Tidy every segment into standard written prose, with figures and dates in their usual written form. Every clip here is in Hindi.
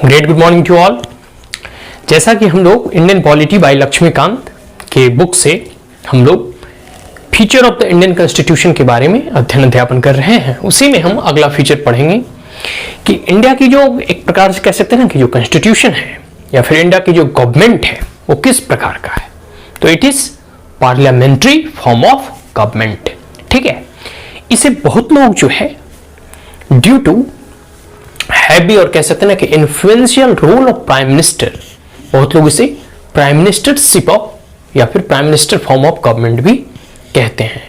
Great good morning to all. जैसा कि हम लोग इंडियन पॉलिटी बाय लक्ष्मीकांत के बुक से हम लोग feature of the Indian constitution के बारे में अध्ययन कर रहे हैं, उसी में हम अगला फीचर पढ़ेंगे कि इंडिया की जो एक प्रकार से कह सकते हैं ना कि जो कॉन्स्टिट्यूशन है या फिर इंडिया की जो गवर्नमेंट है वो किस प्रकार का है। तो it is parliamentary form of government. ठीक है, इसे बहुत लोग जो है ड्यू टू हैवी और कह सकते हैं ना कि influential role of prime minister, बहुत लोग इसे प्राइम मिनिस्टरशिप ऑफ या फिर prime minister form of government भी कहते हैं।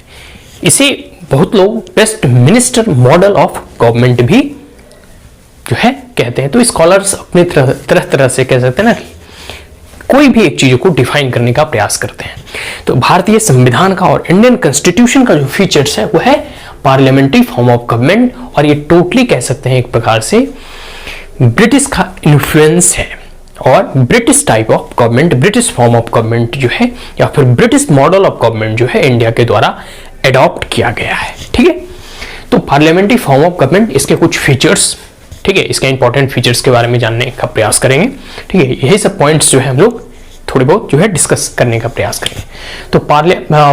इसे बहुत लोग best minister model of government भी जो है कहते हैं। तो स्कॉलर्स अपनी तरह से कह सकते हैं ना कि कोई भी एक चीज को डिफाइन करने का प्रयास करते हैं। तो भारतीय संविधान का और इंडियन कॉन्स्टिट्यूशन का जो फीचर्स है वो है पार्लियामेंट्री फॉर्म ऑफ गवर्नमेंट, और ये टोटली कह सकते हैं एक प्रकार से ब्रिटिश का इन्फ्लुएंस है और British type of government, British form of government जो है या फिर ब्रिटिश मॉडल ऑफ गवर्नमेंट जो है इंडिया के द्वारा एडॉप्ट किया गया है। ठीक है, तो पार्लियामेंट्री फॉर्म ऑफ गवर्नमेंट, इसके कुछ फीचर्स, ठीक है, इसके इंपॉर्टेंट फीचर्स के बारे में जानने का प्रयास करेंगे। ठीक है, यही सब पॉइंट्स जो है हम लोग थोड़े बहुत जो है डिस्कस करने का प्रयास करेंगे। तो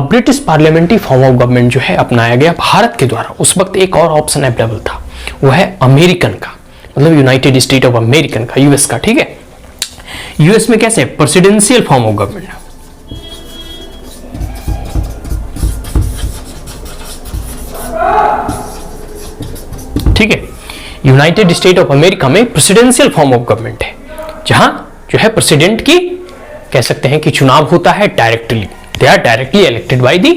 British parliamentary form of government जो है अपनाया गया भारत के द्वारा। उस वक्त एक और ऑप्शन अवेलेबल था, वो है अमेरिकन का, मतलब यूनाइटेड स्टेट ऑफ अमेरिकन का, यूएस का। ठीक है, यूएस में कैसे प्रेसिडेंशियल फॉर्म ऑफ गवर्नमेंट, ठीक है, यूनाइटेड स्टेट ऑफ अमेरिका में प्रेसिडेंशियल फॉर्म ऑफ गवर्नमेंट है, जहां जो है प्रेसिडेंट की कह सकते हैं कि चुनाव होता है directly, they are directly elected by the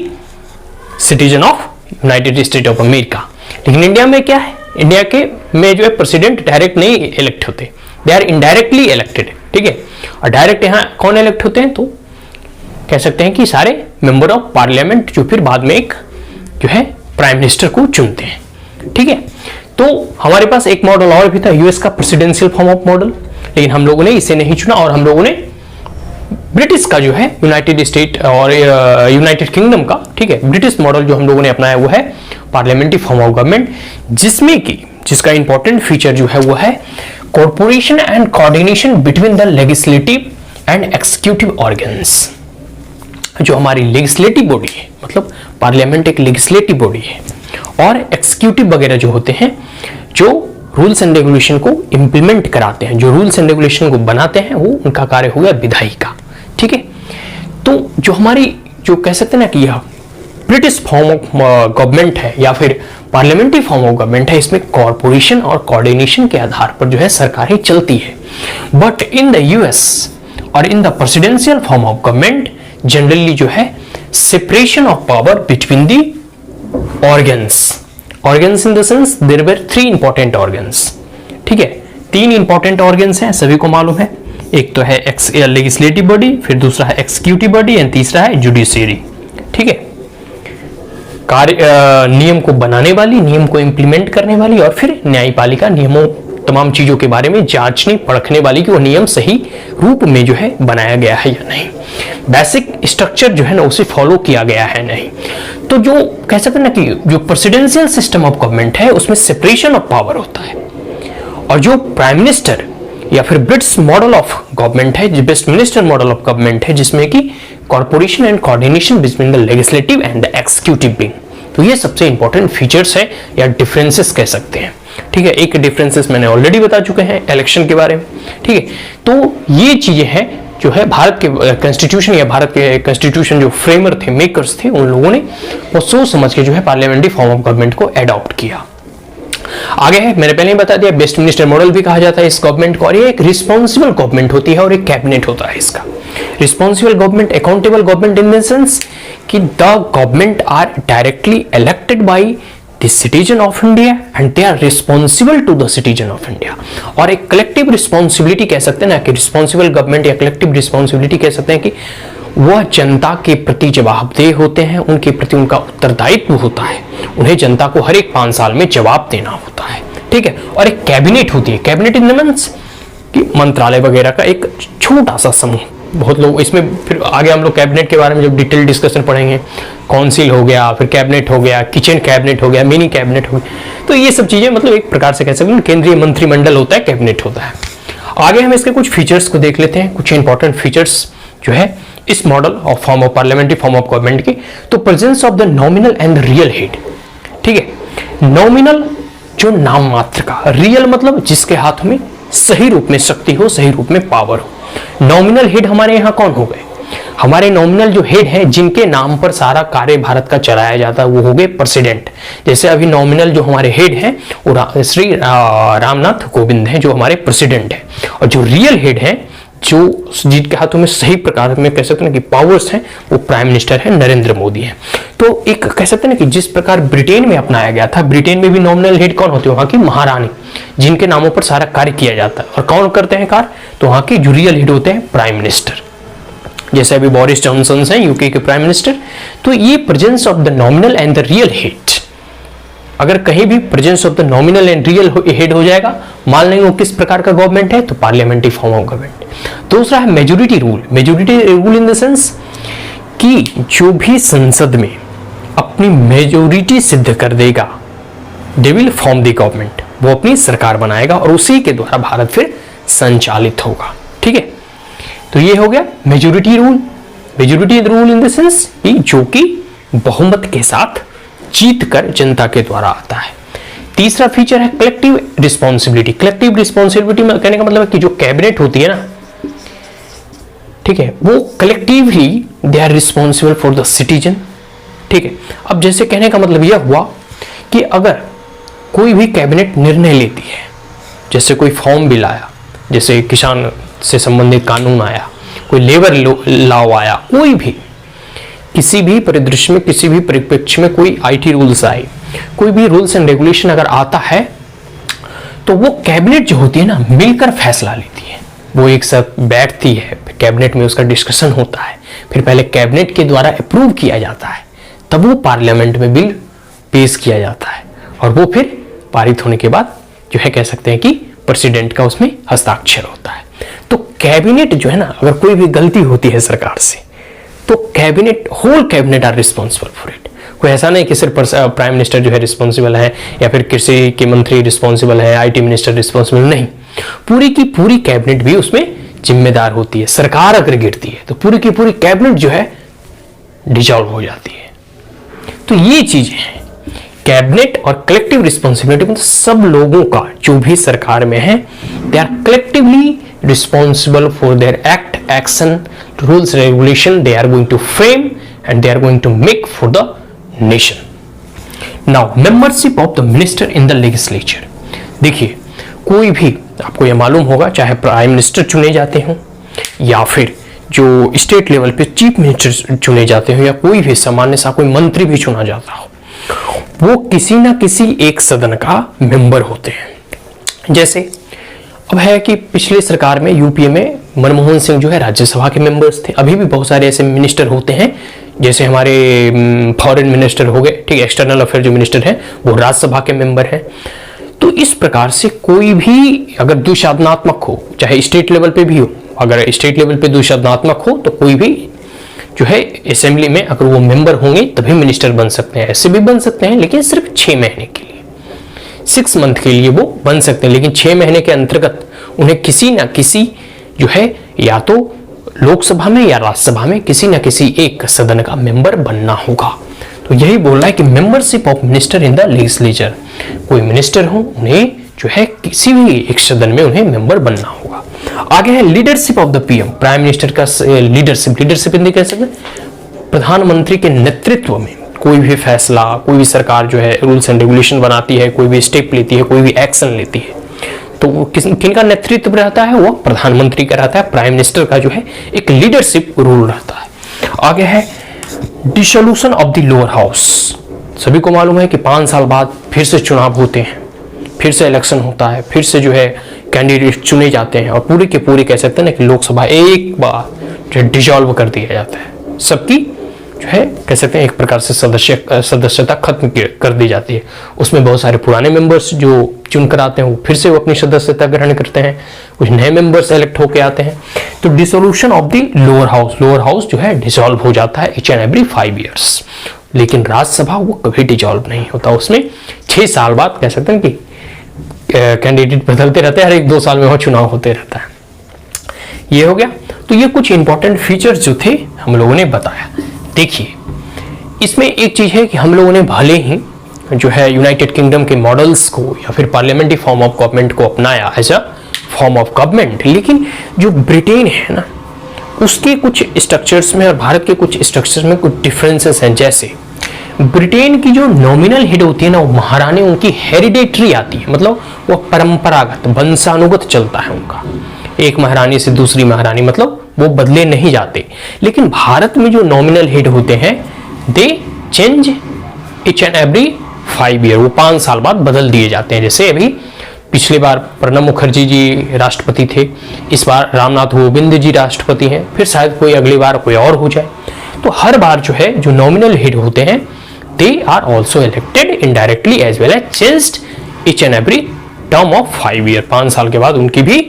citizen of United State of America. लेकिन इंडिया में क्या है, इंडिया के में जो है प्रेसिडेंट डायरेक्ट नहीं इलेक्ट होते, दे आर इनडायरेक्टली इलेक्टेड। ठीक है, और डायरेक्ट यहाँ कौन इलेक्ट होते हैं, तो कह सकते हैं कि सारे मेंबर ऑफ पार्लियामेंट जो फिर बाद में एक जो है प्राइम मिनिस्टर को चुनते हैं। ठीक है, तो हमारे पास एक मॉडल और भी था यूएस का प्रेसिडेंशियल फॉर्म ऑफ मॉडल, लेकिन हम लोगों ने इसे नहीं चुना और हम लोगों ने ब्रिटिश का जो है यूनाइटेड स्टेट और यूनाइटेड किंगडम का, ठीक है, ब्रिटिश मॉडल जो हम लोगों ने अपनाया वो है पार्लियामेंट्री फॉर्म ऑफ गवर्नमेंट, जिसमें कि जिसका इंपॉर्टेंट फीचर जो है वो है coordination and coordination between the legislative and executive organs. जो हमारी लेजिस्लेटिव बॉडी है, मतलब पार्लियामेंट एक लेजिस्लेटिव बॉडी है, और एक्सिक्यूटिव वगैरह जो होते हैं जो रूल्स एंड रेगुलेशन को इंप्लीमेंट कराते हैं, जो रूल्स एंड रेगुलेशन को बनाते हैं, वो उनका कार्य हो गया विधायी का। ठीक है, तो जो हमारी जो कह सकते हैं ना कि यह ब्रिटिश फॉर्म ऑफ गवर्नमेंट है या फिर पार्लियामेंट्री फॉर्म ऑफ गवर्नमेंट है, इसमें कॉर्पोरेशन और कोऑर्डिनेशन के आधार पर जो है सरकारें चलती है। बट इन द यूएस और in the presidential form of government generally जो है separation of power between the organs in the sense there were 3 important organs. ठीक है, 3 इंपॉर्टेंट ऑर्गन्स हैं, सभी को मालूम है। एक तो है लेजिस्लेटिव बॉडी, फिर दूसरा है एक्सिक्यूटिव बॉडी एंड तीसरा है जुडिशियरी। ठीक है, कार्य नियम को बनाने वाली, नियम को इंप्लीमेंट करने वाली, और फिर न्यायपालिका नियमों तमाम चीजों के बारे में जांचने परखने वाली कि वो नियम सही रूप में जो है बनाया गया है या नहीं, बेसिक स्ट्रक्चर जो है ना उसे फॉलो किया गया है नहीं। तो जो कह सकते हैं ना कि जो प्रेसिडेंशियल सिस्टम ऑफ गवर्नमेंट है उसमें सेपरेशन ऑफ पावर होता है, और जो प्राइम मिनिस्टर या फिर ब्रिटिश मॉडल ऑफ गवर्नमेंट है, जो best minister model of government है, जिसमें कि corporation and coordination between the legislative and the executive wing. तो ये सबसे इंपॉर्टेंट फीचर्स है या डिफरेंसेस कह सकते हैं। ठीक है, एक डिफरेंसेस मैंने ऑलरेडी बता चुके हैं इलेक्शन के बारे में। ठीक है, तो ये चीजें हैं जो है भारत के कॉन्स्टिट्यूशन या भारत के कॉन्स्टिट्यूशन जो फ्रेमर थे, मेकर्स थे, उन लोगों ने वो सोच समझ के जो है पार्लियामेंट्री फॉर्म ऑफ गवर्नमेंट को एडॉप्ट किया। आगे है, मैंने पहले ही बता दिया, बेस्ट मिनिस्टर मॉडल भी कहा जाता है इस गवर्नमेंट को, और ये एक रिस्पॉन्सिबल गवर्नमेंट होती है और एक कैबिनेट होता है इसका। Responsible government, accountable government in the sense कि the government are directly elected by the citizen of India and they are responsible to the citizen of India. और एक कलेक्टिव रिस्पॉन्सिबिलिटी कह सकते हैं ना कि रिस्पॉन्सिबल गवर्नमेंट या कलेक्टिव रिस्पॉन्सिबिलिटी कह सकते हैं कि वह जनता के प्रति जवाबदेह होते हैं, उनके प्रति उनका उत्तरदायित्व होता है, उन्हें जनता को हर एक 5 साल में जवाब देना होता है। ठीक है, और एक कैबिनेट होती है, कैबिनेट इन द मींस कि मंत्रालय वगैरह का एक छोटा सा समूह। बहुत लोग इसमें फिर आगे हम लोग कैबिनेट के बारे में जब डिटेल डिस्कशन पढ़ेंगे, काउंसिल हो गया, फिर कैबिनेट हो गया, किचन कैबिनेट हो गया, मिनी कैबिनेट हो गया, तो ये सब चीजें मतलब एक प्रकार से कह सकते हैं केंद्रीय मंत्रिमंडल होता है, कैबिनेट होता है। आगे हम इसके कुछ फीचर्स को देख लेते हैं, कुछ इंपॉर्टेंट फीचर्स जो है इस model of form of parliamentary form of government की। तो presence of the nominal and real head, ठीक है। नॉमिनल जो नाम मात्र का, रियल मतलब जिसके हाथ में सही रूप में शक्ति हो, सही रूप में पावर हो। नॉमिनल हेड हमारे यहाँ कौन हो गए? हमारे नॉमिनल जो हेड है जिनके नाम पर सारा कार्य भारत का चलाया जाता है वो हो गए प्रेसिडेंट। जैसे अभी नॉमिनल जो हमारे हेड है वो श्री रामनाथ कोविंद है जो हमारे प्रेसिडेंट है, और जो रियल हेड है जो जिनके हाथों में सही प्रकार में कह सकते हैं कि पावर्स हैं वो प्राइम मिनिस्टर है नरेंद्र मोदी है। तो एक कह सकते हैं कि जिस प्रकार ब्रिटेन में अपनाया गया था, ब्रिटेन में भी नॉमिनल हेड कौन होते हैं? वहां की महारानी, जिनके नामों पर सारा कार्य किया जाता है। और कौन करते हैं कार्य? तो वहां के जो रियल हेड होते हैं प्राइम मिनिस्टर। जैसे अभी बोरिस जॉनसन हैं यूके के प्राइम मिनिस्टर। तो ये presence of the nominal and the real head, अगर कहीं भी presence of the nominal and real head हो जाएगा, मान लेंगे वो किस प्रकार का गवर्नमेंट है, तो पार्लियामेंट्री फॉर्म ऑफ गवर्नमेंट। दूसरा है majority rule. Majority rule in the sense कि जो भी संसद में अपनी मेजोरिटी सिद्ध कर देगा, they will form the government, वो अपनी सरकार बनाएगा और उसी के द्वारा भारत फिर संचालित होगा, ठीक है। तो ये हो गया majority rule. Majority rule in the sense कि जो कि बहुमत के साथ जीत कर जनता के द्वारा आता है। तीसरा फीचर है कलेक्टिव रिस्पॉन्सिबिलिटी। कलेक्टिव रिस्पॉन्सिबिलिटी में कहने का मतलब है कि जो कैबिनेट होती है ना, ठीक है, वो collectively they are responsible for the citizen, ठीक है। अब जैसे कहने का मतलब यह हुआ कि अगर कोई भी कैबिनेट निर्णय लेती है, जैसे कोई फॉर्म बिल आया, जैसे किसान से संबंधित कानून आया, कोई लेबर लॉ आया, कोई भी किसी भी परिदृश्य में, किसी भी परिप्रेक्ष्य में कोई आईटी रूल्स आए, कोई भी रूल्स एंड रेगुलेशन अगर आता है, तो वो कैबिनेट जो होती है ना मिलकर फैसला लेती है। वो एक साथ बैठती है, कैबिनेट में उसका डिस्कशन होता है, फिर पहले कैबिनेट के द्वारा अप्रूव किया जाता है, तब वो पार्लियामेंट में बिल पेश किया जाता है, और वो फिर पारित होने के बाद जो है कह सकते हैं कि प्रेसिडेंट का उसमें हस्ताक्षर होता है। तो कैबिनेट जो है ना, अगर कोई भी गलती होती है सरकार से, तो cabinet, whole cabinet are responsible for it. कोई ऐसा नहीं कि सिर्फ प्राइम मिनिस्टर जो है रिस्पॉन्सिबल है, या फिर कृषि के मंत्री रिस्पॉन्सिबल है, आईटी मिनिस्टर रिस्पॉन्सिबल नहीं, पूरी की पूरी कैबिनेट भी उसमें जिम्मेदार होती है। सरकार अगर गिरती है तो पूरी की पूरी कैबिनेट जो है डिसॉल्व हो जाती है। तो ये चीजें हैं कैबिनेट और कलेक्टिव रिस्पॉन्सिबिलिटी, मतलब सब लोगों का जो भी सरकार में है, they are collectively responsible for their act, action, rules, regulation they are going to frame and they are going to make for the nation. Now, membership of the minister in the legislature. देखिए, कोई भी आपको यह मालूम होगा, चाहे प्राइम मिनिस्टर चुने जाते हों या फिर जो स्टेट लेवल पे चीफ मिनिस्टर चुने जाते हो, या कोई भी सामान्य सा कोई मंत्री भी चुना जाता हो, वो किसी ना किसी एक सदन का मेंबर होते हैं। जैसे अब है कि पिछले सरकार में यूपीए में मनमोहन सिंह जो है राज्यसभा के मेंबर्स थे। अभी भी बहुत सारे ऐसे मिनिस्टर होते हैं, जैसे हमारे फॉरेन मिनिस्टर हो गए, ठीक है, एक्सटर्नल अफेयर जो मिनिस्टर हैं वो राज्यसभा के मेंबर हैं। तो इस प्रकार से कोई भी अगर द्विशादनात्मक हो, चाहे स्टेट लेवल पे भी हो, अगर स्टेट लेवल पे द्विशादनात्मक हो तो कोई भी जो है असेंबली में अगर वो मेंबर होंगे तभी मिनिस्टर बन सकते हैं। ऐसे भी बन सकते हैं लेकिन सिर्फ 6 महीने के लिए, 6 मंथ के लिए वो बन सकते हैं, लेकिन 6 महीने के अंतर्गत उन्हें किसी ना किसी जो है या तो लोकसभा में या राज्यसभा में किसी ना किसी एक सदन का मेंबर बनना होगा। तो यही बोल रहा है कि membership of minister in the legislature, कोई मिनिस्टर हो उन्हें जो है किसी भी एक सदन में उन्हें मेंबर बनना होगा। आगे है leadership of the PM, prime minister का लीडरशिप। लीडरशिप हिंदी कह सकते हैं प्रधानमंत्री के नेतृत्व में कोई भी फैसला, कोई भी सरकार जो है रूल्स एंड रेगुलेशन बनाती है, कोई भी स्टेप लेती है, कोई भी एक्शन लेती है, तो वो किनका नेतृत्व रहता है? वो प्रधानमंत्री का रहता है। प्राइम मिनिस्टर का जो है एक लीडरशिप रूल रहता है। आगे है dissolution of the lower house. सभी को मालूम है कि 5 साल बाद फिर से चुनाव होते हैं, फिर से इलेक्शन होता है, फिर से जो है कैंडिडेट चुने जाते हैं, और पूरी के पूरी कह सकते हैं ना कि लोकसभा एक बार जो है डिसॉल्व कर दिया जाता है, सबकी जो है कह सकते हैं एक प्रकार से सदस्यता खत्म कर दी जाती है। उसमें बहुत सारे पुराने मेंबर्स जो चुनकर आते हैं वो फिर से वो अपनी सदस्यता ग्रहण करते हैं, कुछ नए मेंबर्स इलेक्ट होकर आते हैं। तो dissolution of the lower house जो है डिसॉल्व हो जाता है ईच एंड एवरी 5 ईयर्स। लेकिन राज्यसभा वो कभी डिसॉल्व नहीं होता, उसमें 6 साल बाद कह सकते हैं कि कैंडिडेट बदलते रहते हैं, हर 1-2 साल में वहाँ चुनाव होते रहता है। ये हो गया। तो ये कुछ इंपॉर्टेंट फीचर्स जो थे हम लोगों ने बताया। देखिए इसमें एक चीज है कि हम लोगों ने भले ही जो है यूनाइटेड किंगडम के मॉडल्स को या फिर पार्लियामेंट्री फॉर्म ऑफ गवर्नमेंट को अपनाया as a form of government, लेकिन जो ब्रिटेन है ना उसके कुछ स्ट्रक्चर्स में और भारत के कुछ स्ट्रक्चर्स में कुछ डिफरेंसेस हैं। जैसे ब्रिटेन की जो नॉमिनल हेड होती है ना, वो महारानी, उनकी हेरिडेटरी आती है, मतलब वो परंपरागत वंशानुगत चलता है उनका, एक महारानी से दूसरी महारानी, मतलब वो बदले नहीं जाते। लेकिन भारत में जो नॉमिनल हेड होते हैं दे change each and every 5 year, वो 5 साल बाद बदल दिए जाते हैं। जैसे अभी पिछली बार प्रणब मुखर्जी जी राष्ट्रपति थे, इस बार रामनाथ कोविंद जी राष्ट्रपति हैं, फिर शायद कोई अगली बार कोई और हो जाए। तो हर बार जो है जो नॉमिनल हेड होते हैं they are also elected indirectly as well as changed each and every term of 5 year, 5 साल के बाद उनकी भी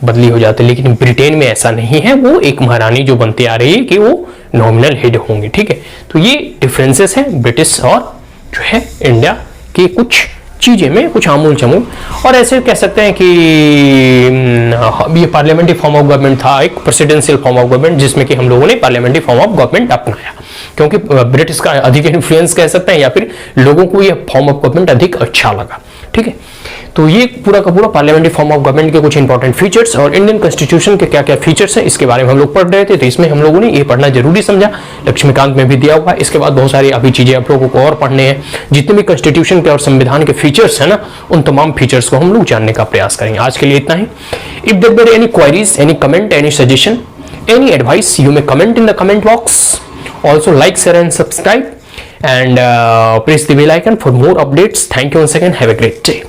बदली हो जाती है। लेकिन ब्रिटेन में ऐसा नहीं है, वो एक महारानी जो बनती आ रही है कि वो नॉमिनल हेड होंगे, ठीक है। तो ये डिफरेंसेस हैं ब्रिटिश और जो है इंडिया के कुछ चीजें में, कुछ आमूल चमूल। और ऐसे कह सकते हैं कि ये पार्लियामेंट्री फॉर्म ऑफ गवर्नमेंट था, एक प्रेसिडेंशियल फॉर्म ऑफ गवर्नमेंट, जिसमें कि हम लोगों ने पार्लियामेंट्री फॉर्म ऑफ गवर्नमेंट अपनाया, क्योंकि ब्रिटिश का अधिक इन्फ्लुएंस कह सकते हैं या फिर लोगों को ये फॉर्म ऑफ गवर्नमेंट अधिक अच्छा लगा, ठीक है। तो ये पूरा का पूरा पार्लियामेंट्री फॉर्म ऑफ गवर्नमेंट के कुछ इंपॉर्टेंट फीचर्स और इंडियन कॉन्स्टिट्यूशन के क्या क्या फीचर्स हैं इसके बारे में हम लोग पढ़ रहे थे। तो इसमें हम लोगों ने ये पढ़ना जरूरी समझा, लक्ष्मीकांत में भी दिया हुआ है। इसके बाद बहुत सारी अभी चीजें आप लोगों को और पढ़ने हैं, जितने भी कॉन्स्टिट्यूशन के और संविधान के फीचर्स है ना, उन तमाम फीचर्स को हम लोग जानने का प्रयास करेंगे। आज के लिए इतना ही। If there were any queries, any comment, any suggestion, any advice, you may comment in the comment box. Also like, share and subscribe and press the bell icon for more updates. Thank you once again. Have a great day.